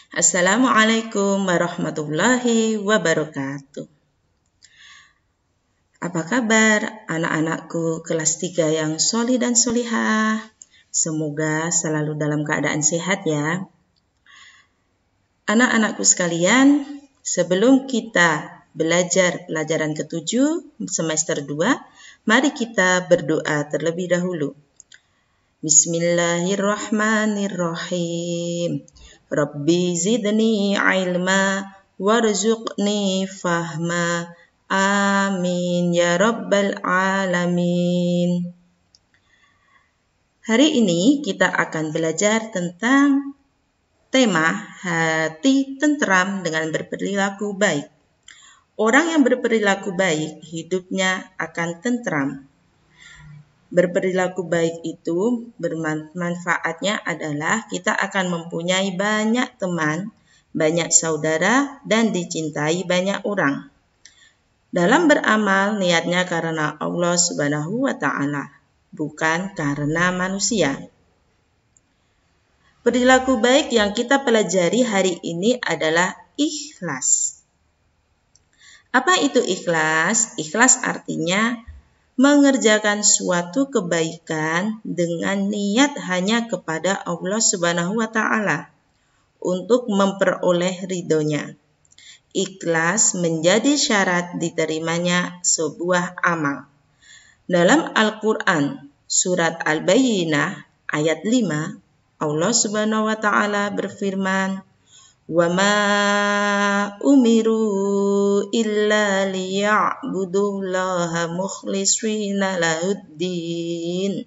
Assalamualaikum warahmatullahi wabarakatuh. Apa kabar anak-anakku kelas 3 yang solih dan solihah? Semoga selalu dalam keadaan sehat ya. Anak-anakku sekalian, sebelum kita belajar pelajaran ke-7 semester 2, mari kita berdoa terlebih dahulu. Bismillahirrahmanirrahim. Rabbi zidni ilma warzuqni fahma. Amin ya rabbal alamin. Hari ini kita akan belajar tentang tema hati tentram dengan berperilaku baik. Orang yang berperilaku baik, hidupnya akan tentram. Berperilaku baik itu bermanfaatnya adalah kita akan mempunyai banyak teman, banyak saudara, dan dicintai banyak orang. Dalam beramal, niatnya karena Allah Subhanahu wa Ta'ala, bukan karena manusia. Perilaku baik yang kita pelajari hari ini adalah ikhlas. Apa itu ikhlas? Ikhlas artinya mengerjakan suatu kebaikan dengan niat hanya kepada Allah Subhanahu wa Ta'ala untuk memperoleh ridhonya. Ikhlas menjadi syarat diterimanya sebuah amal. Dalam Al-Quran, surat Al-Bayyinah ayat 5, Allah Subhanahu wa Ta'ala berfirman, وَمَا أُمِرُوا إِلَّا لِيَعْبُدُوا اللَّهَ مُخْلِصِينَ لَهُ الدِّينَ.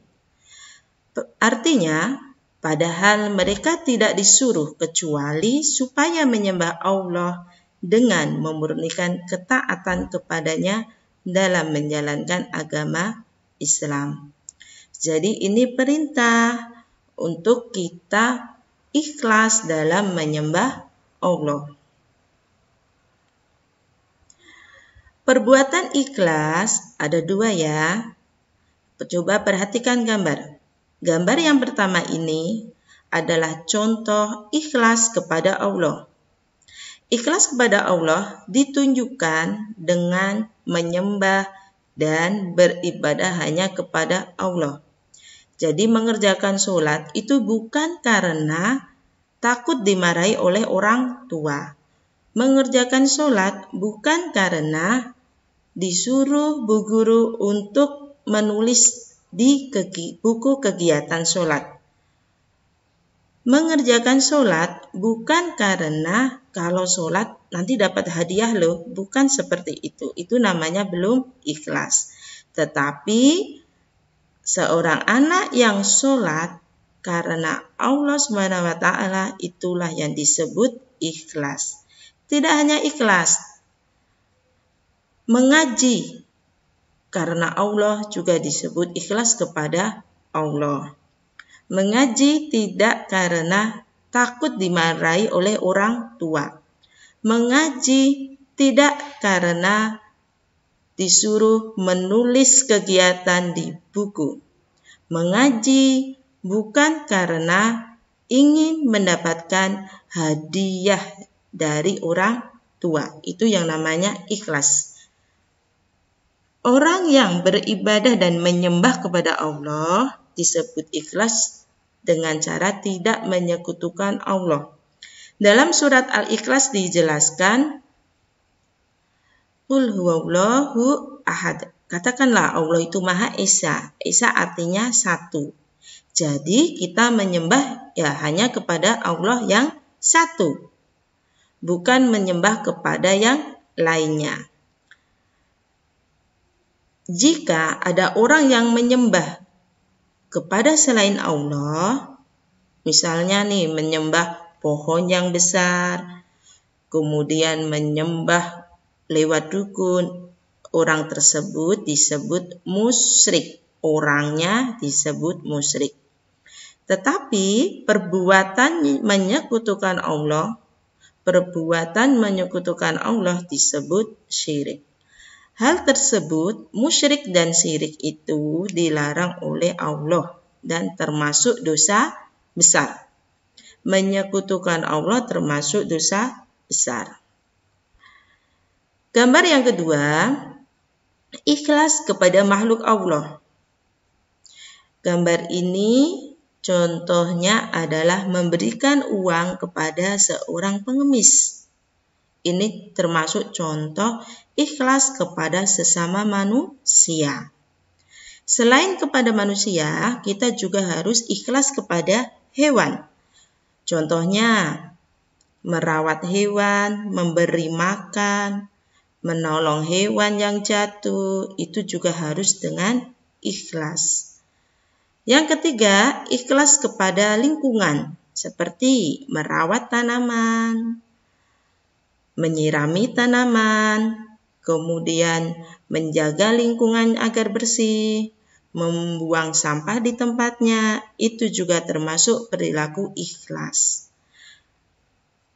Artinya, padahal mereka tidak disuruh kecuali supaya menyembah Allah dengan memurnikan ketaatan kepadanya dalam menjalankan agama Islam. Jadi ini perintah untuk kita ikhlas dalam menyembah Allah. Perbuatan ikhlas ada 2 ya. Coba perhatikan gambar. Gambar yang pertama ini adalah contoh ikhlas kepada Allah. Ikhlas kepada Allah ditunjukkan dengan menyembah dan beribadah hanya kepada Allah. Jadi mengerjakan sholat itu bukan karena takut dimarahi oleh orang tua. Mengerjakan sholat bukan karena disuruh bu guru untuk menulis di buku kegiatan sholat. Mengerjakan sholat bukan karena kalau sholat nanti dapat hadiah loh. Bukan seperti itu. Itu namanya belum ikhlas. Tetapi seorang anak yang sholat karena Allah Subhanahu wa Ta'ala, itulah yang disebut ikhlas. Tidak hanya ikhlas, mengaji karena Allah juga disebut ikhlas kepada Allah. Mengaji tidak karena takut dimarahi oleh orang tua. Mengaji tidak karena disuruh menulis kegiatan di buku. Mengaji bukan karena ingin mendapatkan hadiah dari orang tua. Itu yang namanya ikhlas. Orang yang beribadah dan menyembah kepada Allah disebut ikhlas dengan cara tidak menyekutukan Allah. Dalam surat Al-Ikhlas dijelaskan, Qul huwallahu ahad. Katakanlah Allah itu Maha Esa. Esa artinya satu. Jadi kita menyembah ya hanya kepada Allah yang satu, bukan menyembah kepada yang lainnya. Jika ada orang yang menyembah kepada selain Allah, misalnya nih menyembah pohon yang besar, kemudian menyembah lewat dukun, orang tersebut disebut musyrik. Orangnya disebut musyrik. Tetapi perbuatan menyekutukan Allah disebut syirik. Hal tersebut, musyrik dan syirik itu dilarang oleh Allah dan termasuk dosa besar. menyekutukan Allah termasuk dosa besar. Gambar yang kedua, ikhlas kepada makhluk Allah. Gambar ini contohnya adalah memberikan uang kepada seorang pengemis. Ini termasuk contoh ikhlas kepada sesama manusia. Selain kepada manusia, kita juga harus ikhlas kepada hewan. Contohnya, merawat hewan, memberi makan, menolong hewan yang jatuh, itu juga harus dengan ikhlas. Yang ketiga, ikhlas kepada lingkungan, seperti merawat tanaman, menyirami tanaman, kemudian menjaga lingkungan agar bersih, membuang sampah di tempatnya, itu juga termasuk perilaku ikhlas.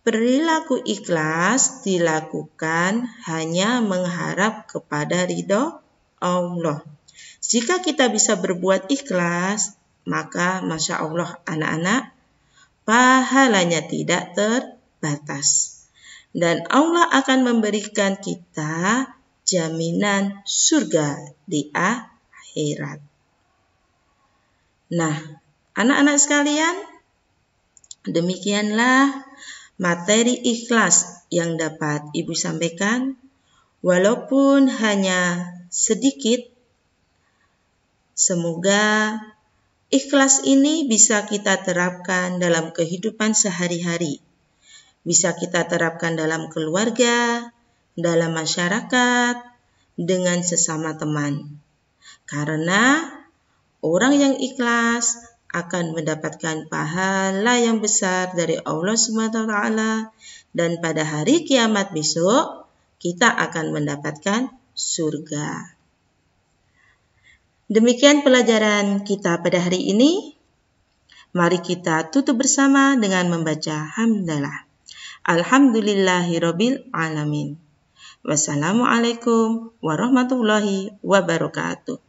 Perilaku ikhlas dilakukan hanya mengharap kepada ridho Allah. Jika kita bisa berbuat ikhlas, maka Masya Allah anak-anak, pahalanya tidak terbatas. Dan Allah akan memberikan kita jaminan surga di akhirat. Nah, anak-anak sekalian, demikianlah materi ikhlas yang dapat Ibu sampaikan. Walaupun hanya sedikit, semoga ikhlas ini bisa kita terapkan dalam kehidupan sehari-hari. Bisa kita terapkan dalam keluarga, dalam masyarakat, dengan sesama teman. Karena orang yang ikhlas akan mendapatkan pahala yang besar dari Allah SWT, dan pada hari kiamat besok kita akan mendapatkan surga. Demikian pelajaran kita pada hari ini. Mari kita tutup bersama dengan membaca hamdalah. Alhamdulillahirabbil alamin. Wassalamualaikum warahmatullahi wabarakatuh.